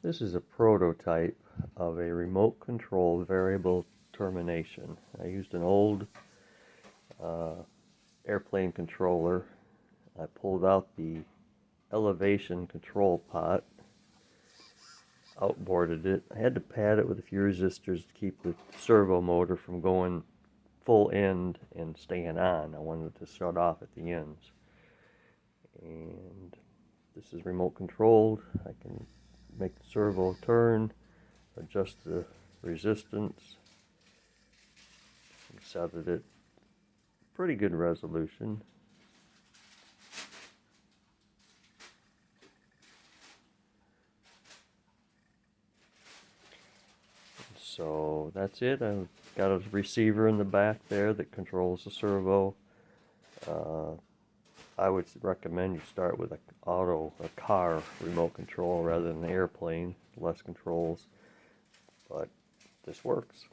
This is a prototype of a remote control variable termination. I used an old airplane controller. I pulled out the elevation control pot, outboarded it. I had to pad it with a few resistors to keep the servo motor from going full end and staying on. I wanted it to shut off at the ends. And this is remote controlled. I can make the servo turn, adjust the resistance, and set it at pretty good resolution. So that's it. I've got a receiver in the back there that controls the servo. I would recommend you start with a car remote control rather than an airplane, less controls, but this works.